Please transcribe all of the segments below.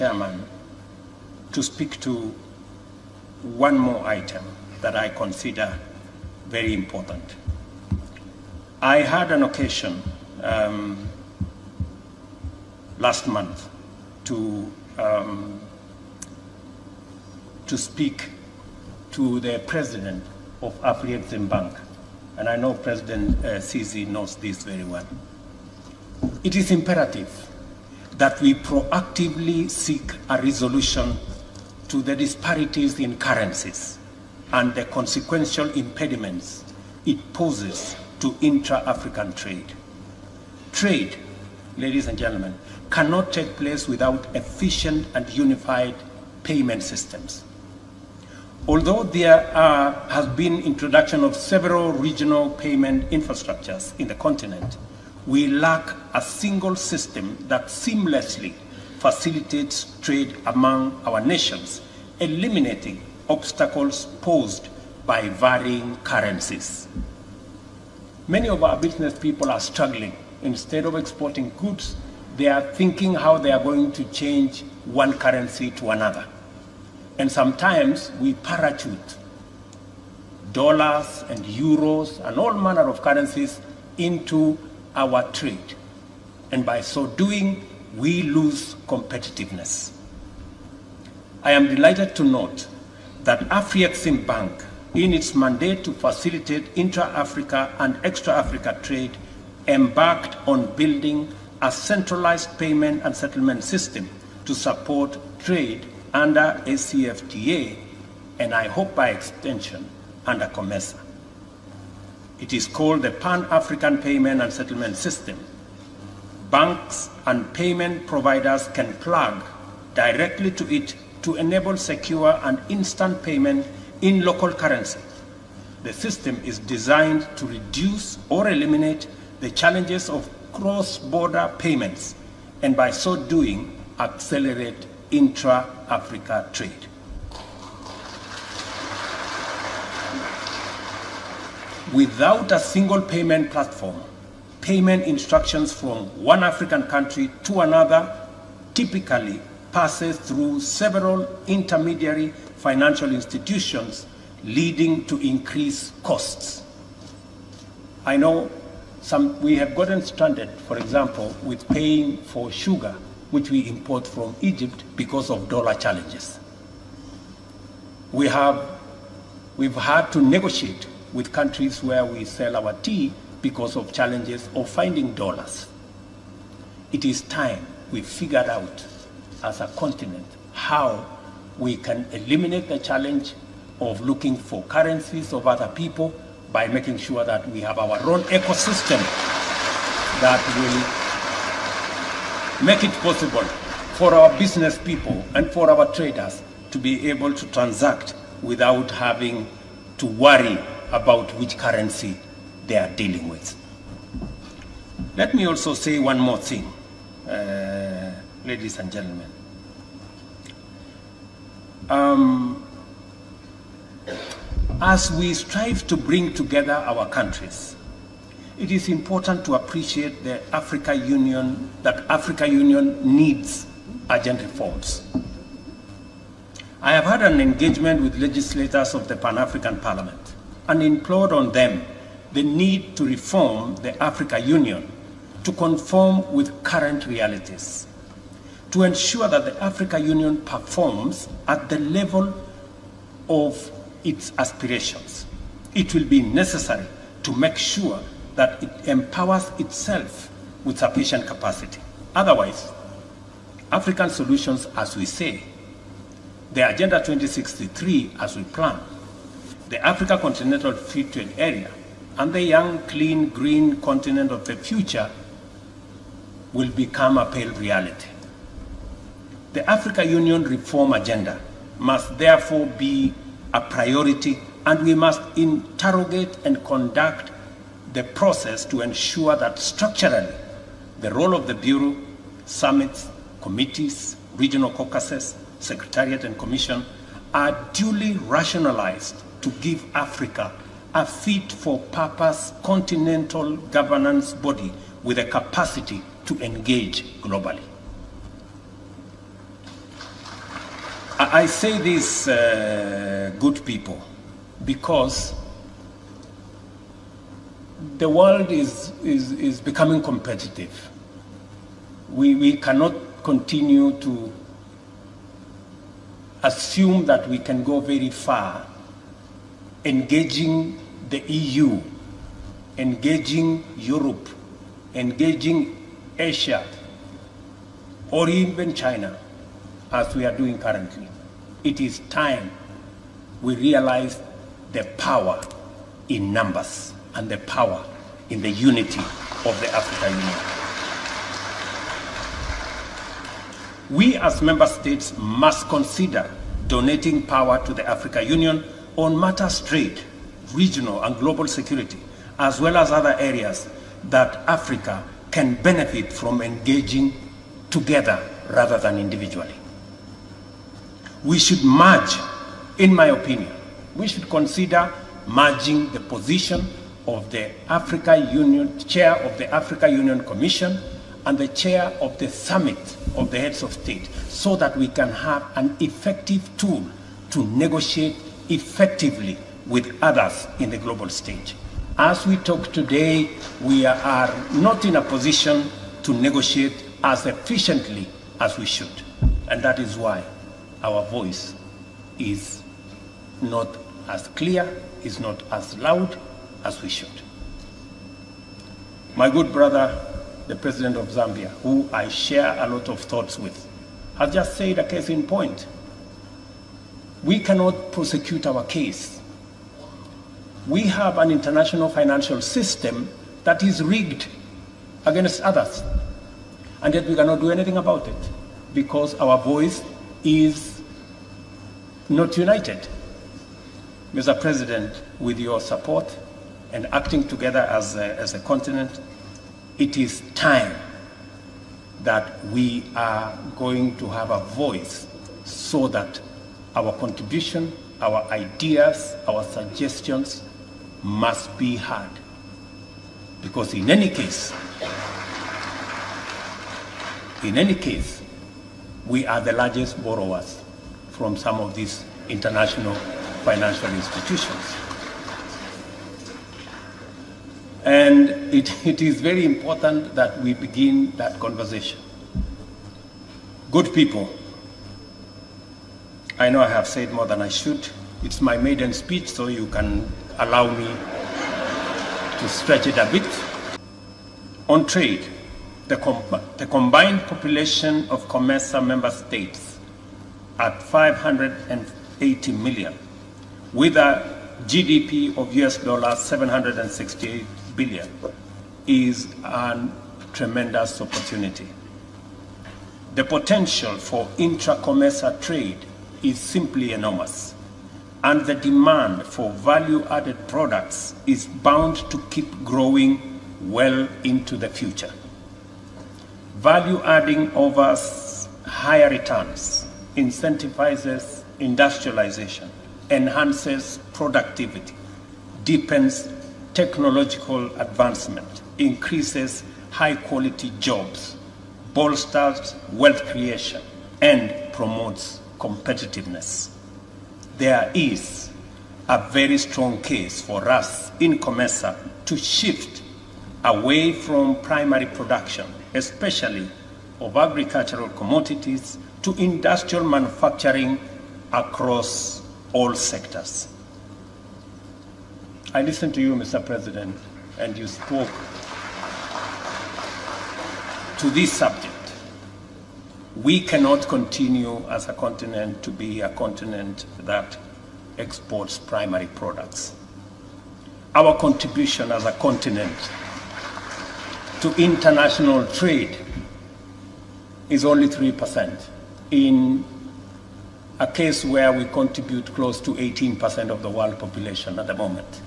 Chairman, to speak to one more item that I consider very important. I had an occasion last month to speak to the president of Afreximbank, and I know President Sisi knows this very well. It is imperative that we proactively seek a resolution to the disparities in currencies and the consequential impediments it poses to intra-African trade. Trade, ladies and gentlemen, cannot take place without efficient and unified payment systems. Although there has been introduction of several regional payment infrastructures in the continent, we lack a single system that seamlessly facilitates trade among our nations, eliminating obstacles posed by varying currencies. Many of our business people are struggling. Instead of exporting goods, they are thinking how they are going to change one currency to another. And sometimes we parachute dollars and euros and all manner of currencies into our trade, and by so doing, we lose competitiveness. I am delighted to note that Afreximbank, in its mandate to facilitate intra-Africa and extra-Africa trade, embarked on building a centralized payment and settlement system to support trade under ACFTA, and I hope by extension under COMESA. It is called the Pan-African Payment and Settlement System. Banks and payment providers can plug directly to it to enable secure and instant payment in local currency. The system is designed to reduce or eliminate the challenges of cross-border payments, and by so doing, accelerate intra-Africa trade. Without a single payment platform, payment instructions from one African country to another typically passes through several intermediary financial institutions, leading to increased costs. I know we have gotten stranded, for example, with paying for sugar, which we import from Egypt because of dollar challenges. We've had to negotiate with countries where we sell our tea because of challenges of finding dollars. It is time we figured out as a continent how we can eliminate the challenge of looking for currencies of other people by making sure that we have our own ecosystem that will make it possible for our business people and for our traders to be able to transact without having to worry about which currency they are dealing with. Let me also say one more thing, ladies and gentlemen. As we strive to bring together our countries, it is important to appreciate that Africa Union needs urgent reforms. I have had an engagement with legislators of the Pan-African Parliament and implored on them the need to reform the Africa Union to conform with current realities, to ensure that the Africa Union performs at the level of its aspirations. It will be necessary to make sure that it empowers itself with sufficient capacity. Otherwise, African solutions, as we say, the Agenda 2063 as we plan, the Africa Continental Free Trade Area, and the young, clean, green continent of the future will become a pale reality. The Africa Union reform agenda must therefore be a priority, and we must interrogate and conduct the process to ensure that structurally the role of the Bureau, summits, committees, regional caucuses, Secretariat and Commission are duly rationalized to give Africa a fit-for-purpose continental governance body with a capacity to engage globally. I say this, good people, because the world is becoming competitive. We cannot continue to assume that we can go very far engaging the EU, engaging Europe, engaging Asia, or even China, as we are doing currently. It is time we realize the power in numbers and the power in the unity of the African Union. We as member states must consider donating power to the African Union on matters trade, regional and global security, as well as other areas that Africa can benefit from engaging together rather than individually. We should merge, in my opinion, we should consider merging the position of the Africa Union, chair of the Africa Union Commission and the chair of the Summit of the Heads of State, so that we can have an effective tool to negotiate effectively with others in the global stage. As we talk today, we are not in a position to negotiate as efficiently as we should. And that is why our voice is not as clear, is not as loud as we should. My good brother, the President of Zambia, who I share a lot of thoughts with, has just said a case in point. We cannot prosecute our case. We have an international financial system that is rigged against others, and yet we cannot do anything about it because our voice is not united. Mr. President, with your support and acting together as a continent, it is time that we are going to have a voice so that our contribution, our ideas, our suggestions must be heard. Because in any case, we are the largest borrowers from some of these international financial institutions. And it is very important that we begin that conversation. Good people, I know I have said more than I should. It's my maiden speech, so you can allow me to stretch it a bit. On trade, the combined population of COMESA member states at 580 million, with a GDP of US dollars 768 billion, is a tremendous opportunity. The potential for intra-COMESA trade is simply enormous, and the demand for value-added products is bound to keep growing well into the future. Value-adding offers higher returns, incentivizes industrialization, enhances productivity, deepens technological advancement, increases high-quality jobs, bolsters wealth creation, and promotes competitiveness. There is a very strong case for us in COMESA to shift away from primary production, especially of agricultural commodities, to industrial manufacturing across all sectors. I listened to you, Mr. President, and you spoke to this subject. We cannot continue as a continent to be a continent that exports primary products. Our contribution as a continent to international trade is only 3%, in a case where we contribute close to 18% of the world population at the moment.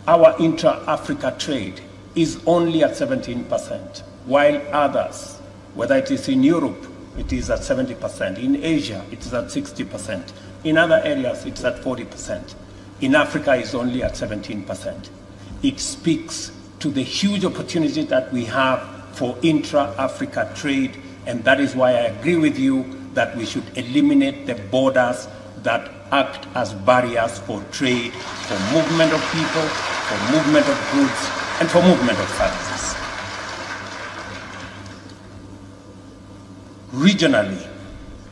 Our intra-Africa trade is only at 17%, while others, whether it is in Europe, it is at 70%, in Asia, it is at 60%, in other areas, it's at 40%. In Africa, it's only at 17%. It speaks to the huge opportunity that we have for intra-Africa trade, and that is why I agree with you that we should eliminate the borders that act as barriers for trade, for movement of people, for movement of goods, and for movement of services. Regionally,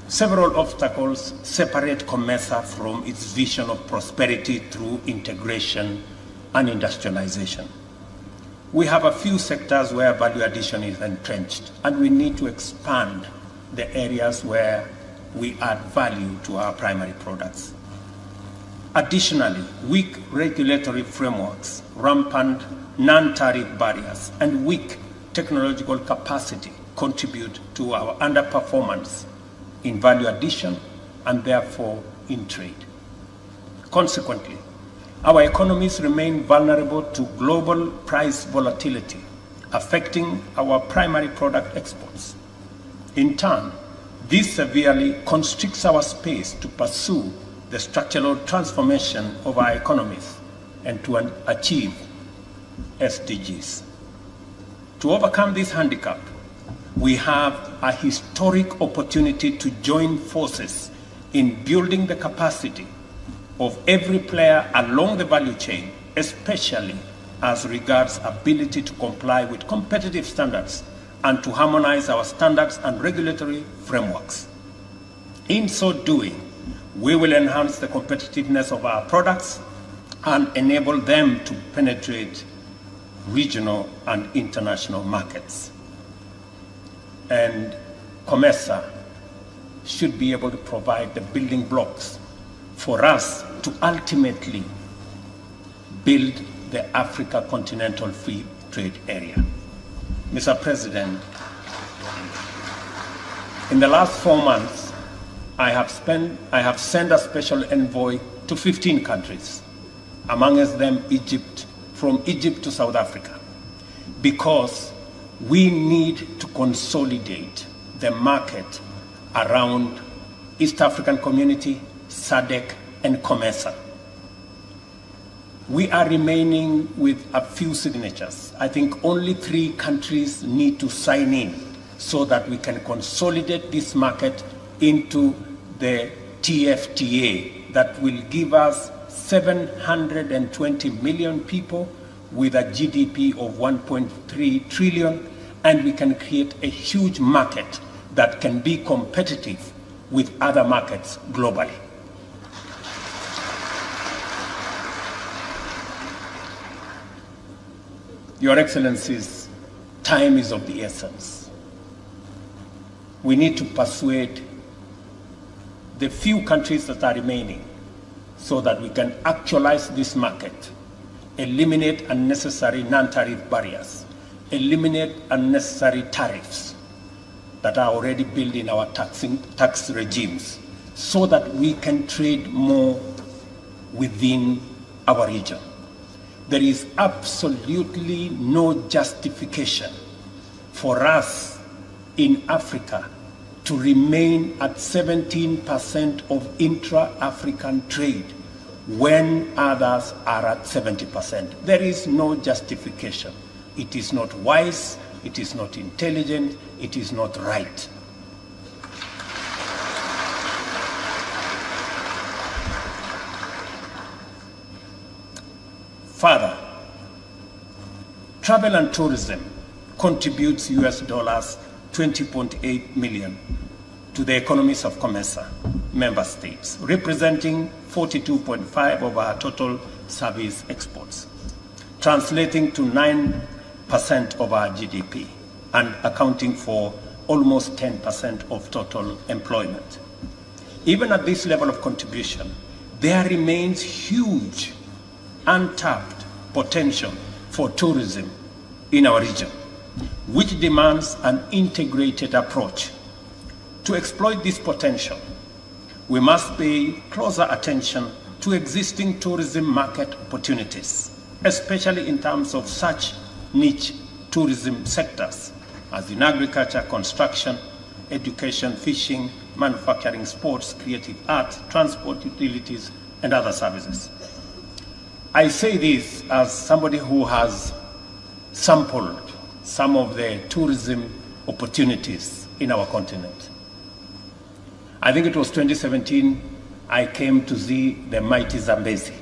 several obstacles separate COMESA from its vision of prosperity through integration and industrialization. We have a few sectors where value addition is entrenched, and we need to expand the areas where we add value to our primary products. Additionally, weak regulatory frameworks, rampant non-tariff barriers, and weak technological capacity contribute to our underperformance in value addition and therefore in trade. Consequently, our economies remain vulnerable to global price volatility, affecting our primary product exports. In turn, this severely constricts our space to pursue the structural transformation of our economies and to achieve SDGs. To overcome this handicap, we have a historic opportunity to join forces in building the capacity of every player along the value chain, especially as regards ability to comply with competitive standards and to harmonize our standards and regulatory frameworks. In so doing, we will enhance the competitiveness of our products and enable them to penetrate regional and international markets. And COMESA should be able to provide the building blocks for us to ultimately build the Africa Continental Free Trade Area. Mr. President, in the last 4 months, I have sent a special envoy to 15 countries, amongst them Egypt, from Egypt to South Africa, because we need to consolidate the market around East African Community, SADC, and COMESA. We are remaining with a few signatures. I think only 3 countries need to sign in so that we can consolidate this market into the TFTA that will give us 720 million people with a GDP of 1.3 trillion, and we can create a huge market that can be competitive with other markets globally. Your Excellencies, time is of the essence. We need to persuade the few countries that are remaining so that we can actualize this market, eliminate unnecessary non-tariff barriers, eliminate unnecessary tariffs that are already built in our tax regimes, so that we can trade more within our region. There is absolutely no justification for us in Africa to remain at 17% of intra-African trade when others are at 70%. There is no justification. It is not wise, it is not intelligent, it is not right. Further, travel and tourism contributes US dollars 20.8 million to the economies of COMESA member states, representing 42.5% of our total service exports, translating to 9% of our GDP and accounting for almost 10% of total employment. Even at this level of contribution, there remains huge untapped potential for tourism in our region, which demands an integrated approach. To exploit this potential, we must pay closer attention to existing tourism market opportunities, especially in terms of such niche tourism sectors as in agriculture, construction, education, fishing, manufacturing, sports, creative arts, transport, utilities, and other services. I say this as somebody who has sampled some of the tourism opportunities in our continent. I think it was 2017, I came to see the mighty Zambezi.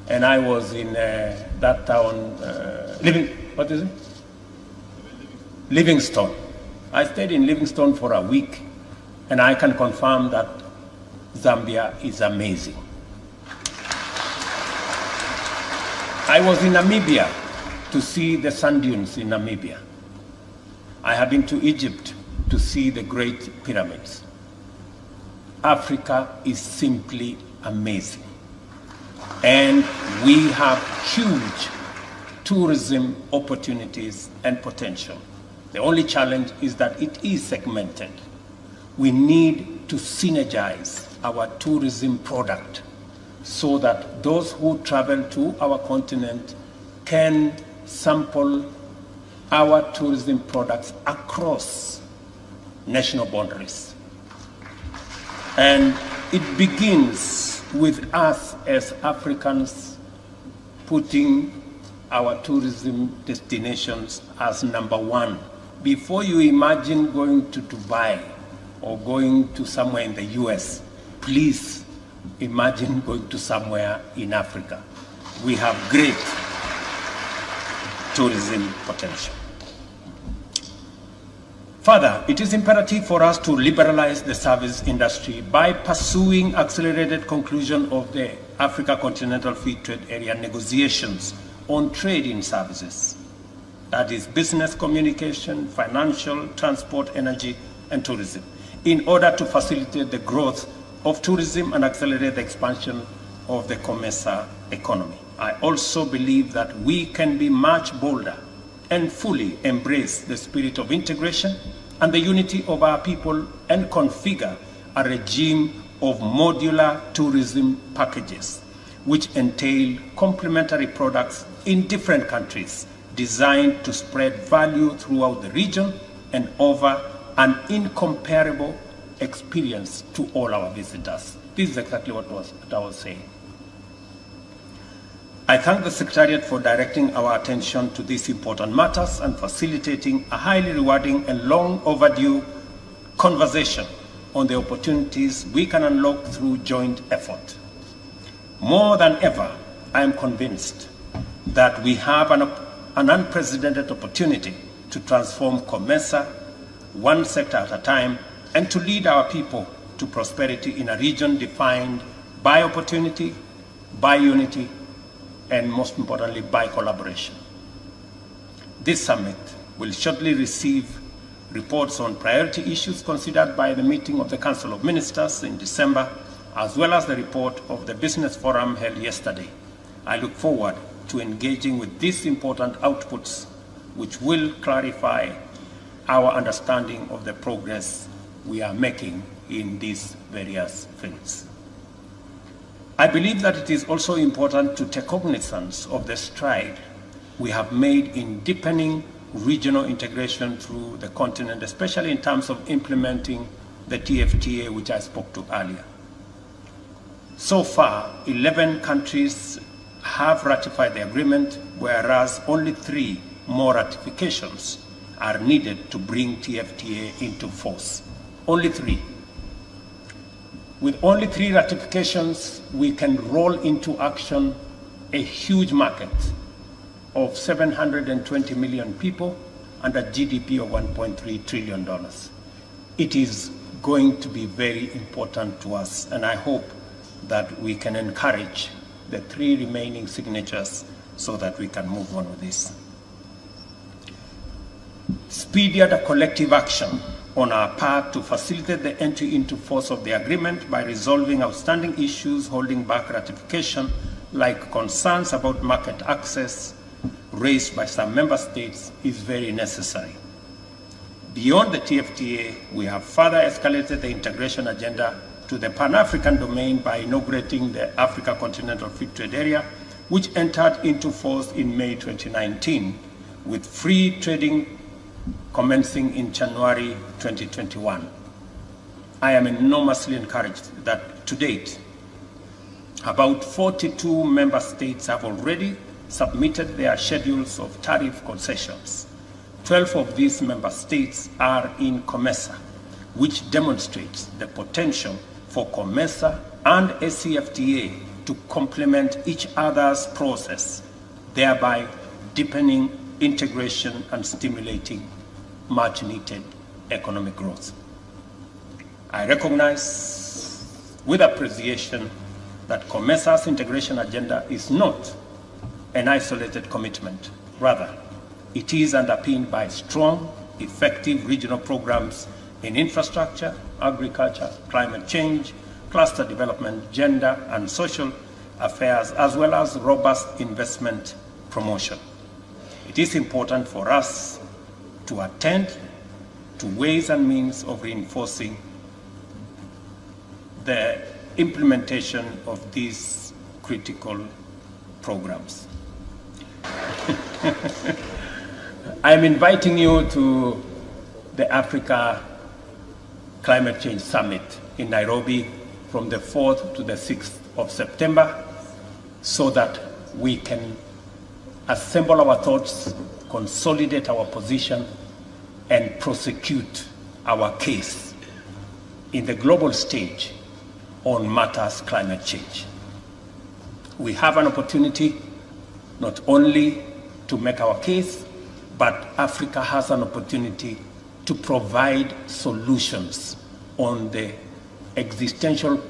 And I was in that town, Livingstone. I stayed in Livingstone for a week, and I can confirm that Zambia is amazing. I was in Namibia to see the sand dunes in Namibia. I have been to Egypt to see the Great Pyramids. Africa is simply amazing. And we have huge tourism opportunities and potential. The only challenge is that it is segmented. We need to synergize our tourism product so that those who travel to our continent can sample our tourism products across national boundaries. And it begins with us as Africans putting our tourism destinations as #1. Before you imagine going to Dubai or going to somewhere in the US, please imagine going to somewhere in Africa. We have great tourism potential. Further, it is imperative for us to liberalize the service industry by pursuing accelerated conclusion of the Africa Continental Free Trade Area negotiations on trade in services. That is business, communication, financial, transport, energy, and tourism, in order to facilitate the growth of tourism and accelerate the expansion of the COMESA economy. I also believe that we can be much bolder and fully embrace the spirit of integration and the unity of our people and configure a regime of modular tourism packages, which entail complementary products in different countries designed to spread value throughout the region and offer an incomparable experience to all our visitors. This is exactly what I was saying. I thank the Secretariat for directing our attention to these important matters and facilitating a highly rewarding and long overdue conversation on the opportunities we can unlock through joint effort. More than ever, I am convinced that we have an unprecedented opportunity to transform COMESA one sector at a time and to lead our people to prosperity in a region defined by opportunity, by unity, and most importantly, by collaboration. This summit will shortly receive reports on priority issues considered by the meeting of the Council of Ministers in December, as well as the report of the Business Forum held yesterday. I look forward to engaging with these important outputs, which will clarify our understanding of the progress we are making in these various fields. I believe that it is also important to take cognizance of the stride we have made in deepening regional integration through the continent, especially in terms of implementing the TFTA, which I spoke to earlier. So far, 11 countries have ratified the agreement, whereas only 3 more ratifications are needed to bring TFTA into force. Only 3. With only 3 ratifications, we can roll into action a huge market of 720 million people and a GDP of $1.3 trillion. It is going to be very important to us, and I hope that we can encourage the 3 remaining signatures so that we can move on with this. Speedier collective action on our part to facilitate the entry into force of the agreement by resolving outstanding issues holding back ratification, like concerns about market access raised by some member states, is very necessary. Beyond the TFTA, we have further escalated the integration agenda to the Pan-African domain by inaugurating the Africa Continental Free Trade Area, which entered into force in May 2019, with free trading commencing in January 2021. I am enormously encouraged that to date, about 42 member states have already submitted their schedules of tariff concessions. 12 of these member states are in COMESA, which demonstrates the potential for COMESA and ACFTA to complement each other's process, thereby deepening integration and stimulating much-needed economic growth. I recognize with appreciation that COMESA's integration agenda is not an isolated commitment. Rather, it is underpinned by strong, effective regional programs in infrastructure, agriculture, climate change, cluster development, gender and social affairs, as well as robust investment promotion. It is important for us to attend to ways and means of reinforcing the implementation of these critical programs. I am inviting you to the Africa Climate Change Summit in Nairobi from the 4th to the 6th of September so that we can assemble our thoughts, consolidate our position, and prosecute our case in the global stage on matters climate change. We have an opportunity not only to make our case, but Africa has an opportunity to provide solutions on the existential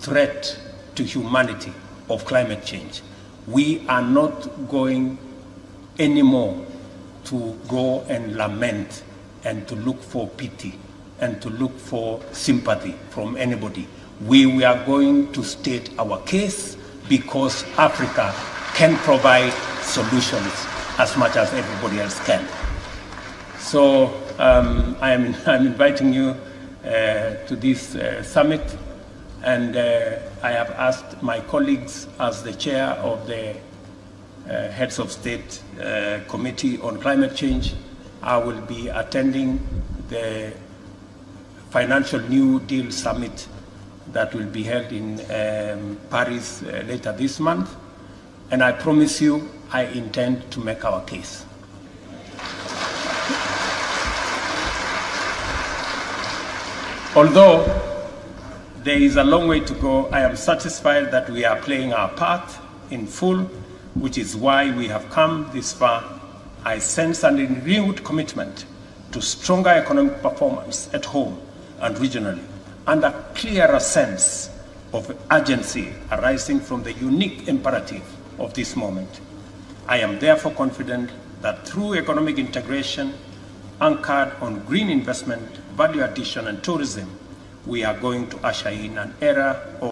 threat to humanity of climate change. We are not going anymore to go and lament and to look for pity and to look for sympathy from anybody. We are going to state our case because Africa can provide solutions as much as everybody else can. So I'm inviting you to this summit, and I have asked my colleagues as the chair of the Heads of State Committee on Climate Change. I will be attending the Financial New Deal Summit that will be held in Paris later this month. And I promise you, I intend to make our case. Although there is a long way to go, I am satisfied that we are playing our part in full, which is why we have come this far. I sense a renewed commitment to stronger economic performance at home and regionally, and a clearer sense of urgency arising from the unique imperative of this moment. I am therefore confident that through economic integration anchored on green investment, value addition and tourism, we are going to usher in an era of